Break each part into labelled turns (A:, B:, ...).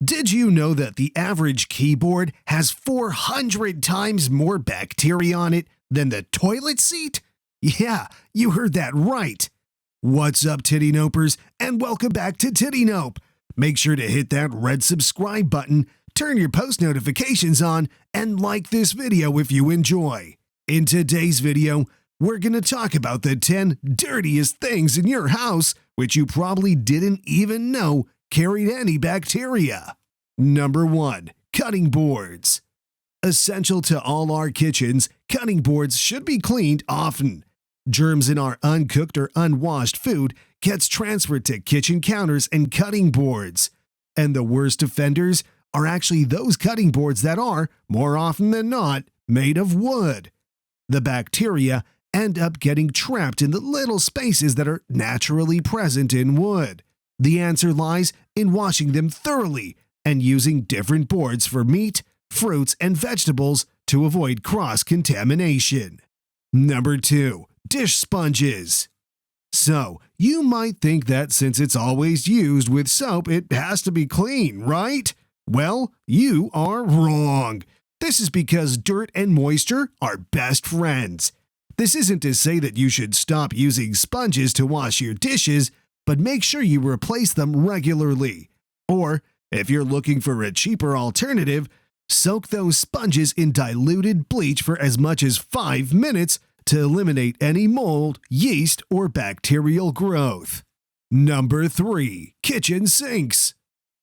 A: Did you know that the average keyboard has 400 times more bacteria on it than the toilet seat? Yeah, you heard that right. What's up, Tittynopers, and welcome back to Tittinope. Make sure to hit that red subscribe button, turn your post notifications on, and like this video if you enjoy. In today's video, we're going to talk about the 10 dirtiest things in your house which you probably didn't even know carried any bacteria. Number 1. Cutting boards. Essential to all our kitchens, cutting boards should be cleaned often. Germs in our uncooked or unwashed food gets transferred to kitchen counters and cutting boards. And the worst offenders are actually those cutting boards that are, more often than not, made of wood. The bacteria end up getting trapped in the little spaces that are naturally present in wood. The answer lies in washing them thoroughly and using different boards for meat, fruits, and vegetables to avoid cross-contamination. Number 2. Dish sponges. So, you might think that since it's always used with soap, it has to be clean, right? Well, you are wrong. This is because dirt and moisture are best friends. This isn't to say that you should stop using sponges to wash your dishes, but make sure you replace them regularly. Or, if you're looking for a cheaper alternative, soak those sponges in diluted bleach for as much as 5 minutes to eliminate any mold, yeast, or bacterial growth. Number 3. Kitchen sinks.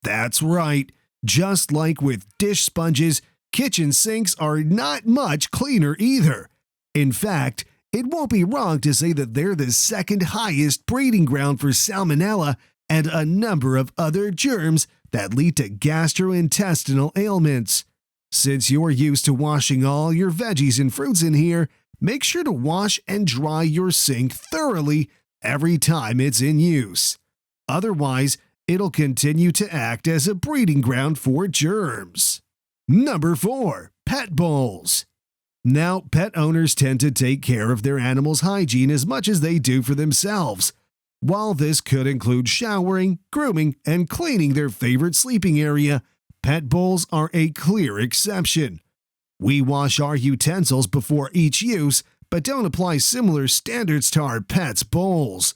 A: That's right. Just like with dish sponges, kitchen sinks are not much cleaner either. In fact, it won't be wrong to say that they're the second highest breeding ground for salmonella and a number of other germs that lead to gastrointestinal ailments. Since you're used to washing all your veggies and fruits in here, make sure to wash and dry your sink thoroughly every time it's in use. Otherwise, it'll continue to act as a breeding ground for germs. Number 4. Pet bowls. Now, pet owners tend to take care of their animals' hygiene as much as they do for themselves. While this could include showering, grooming, and cleaning their favorite sleeping area, pet bowls are a clear exception. We wash our utensils before each use, but don't apply similar standards to our pets' bowls.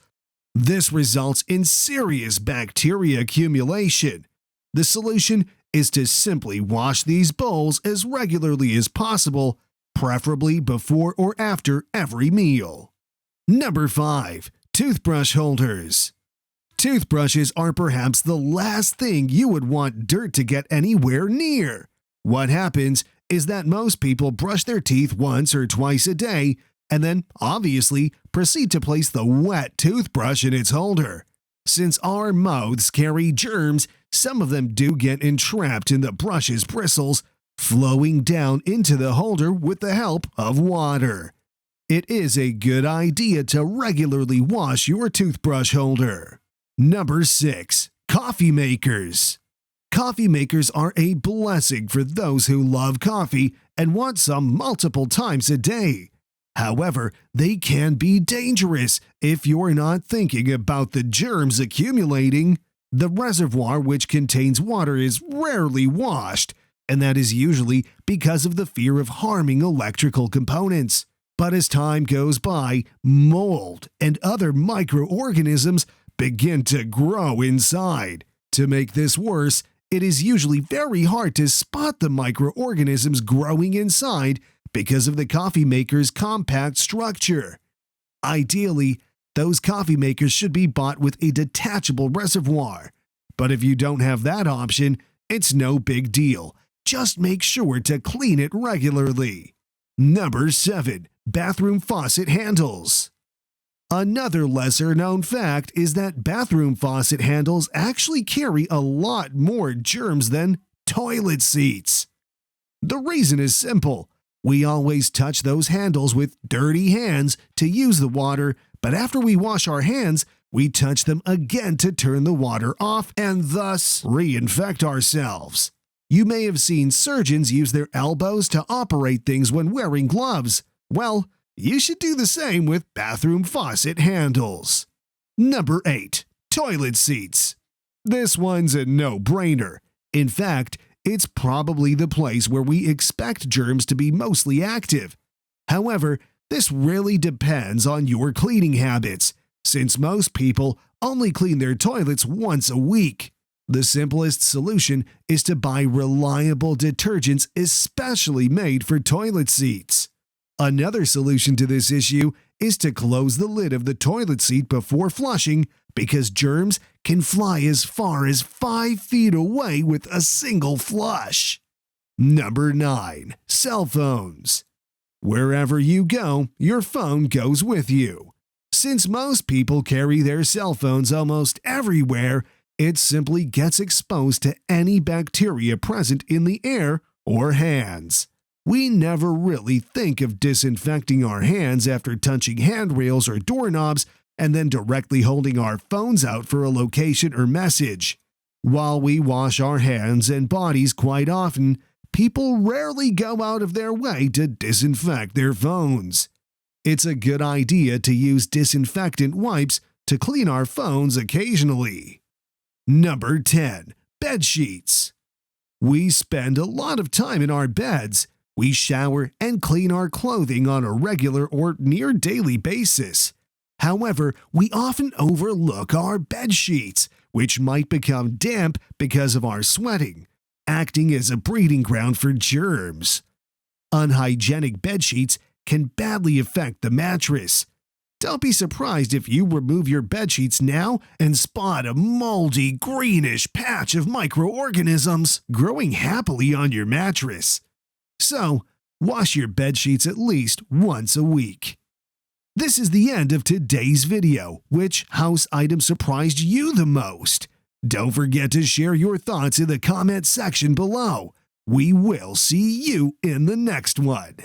A: This results in serious bacteria accumulation. The solution is to simply wash these bowls as regularly as possible, preferably before or after every meal. Number 5. Toothbrush holders. Toothbrushes are perhaps the last thing you would want dirt to get anywhere near. What happens is that most people brush their teeth once or twice a day and then, obviously, proceed to place the wet toothbrush in its holder. Since our mouths carry germs, some of them do get entrapped in the brush's bristles, flowing down into the holder with the help of water. It is a good idea to regularly wash your toothbrush holder. Number 6. Coffee makers. Coffee makers are a blessing for those who love coffee and want some multiple times a day. However, they can be dangerous if you're not thinking about the germs accumulating. The reservoir which contains water is rarely washed, and that is usually because of the fear of harming electrical components. But as time goes by, mold and other microorganisms begin to grow inside. To make this worse, it is usually very hard to spot the microorganisms growing inside because of the coffee maker's compact structure. Ideally, those coffee makers should be bought with a detachable reservoir. But if you don't have that option, it's no big deal. Just make sure to clean it regularly. Number 7. Bathroom faucet handles. Another lesser-known fact is that bathroom faucet handles actually carry a lot more germs than toilet seats. The reason is simple. We always touch those handles with dirty hands to use the water, but after we wash our hands, we touch them again to turn the water off and thus reinfect ourselves. You may have seen surgeons use their elbows to operate things when wearing gloves. Well, you should do the same with bathroom faucet handles. Number 8. Toilet seats. This one's a no-brainer. In fact, it's probably the place where we expect germs to be mostly active. However, this really depends on your cleaning habits, since most people only clean their toilets once a week. The simplest solution is to buy reliable detergents especially made for toilet seats. Another solution to this issue is to close the lid of the toilet seat before flushing, because germs can fly as far as 5 feet away with a single flush. Number 9. Cell phones. Wherever you go, your phone goes with you. Since most people carry their cell phones almost everywhere, it simply gets exposed to any bacteria present in the air or hands. We never really think of disinfecting our hands after touching handrails or doorknobs and then directly holding our phones out for a location or message. While we wash our hands and bodies quite often, people rarely go out of their way to disinfect their phones. It's a good idea to use disinfectant wipes to clean our phones occasionally. Number 10. Bedsheets. We spend a lot of time in our beds. We shower and clean our clothing on a regular or near daily basis. However, we often overlook our bedsheets, which might become damp because of our sweating, acting as a breeding ground for germs. Unhygienic bedsheets can badly affect the mattress. Don't be surprised if you remove your bedsheets now and spot a moldy, greenish patch of microorganisms growing happily on your mattress. So, wash your bedsheets at least once a week. This is the end of today's video. Which house item surprised you the most? Don't forget to share your thoughts in the comment section below. We will see you in the next one.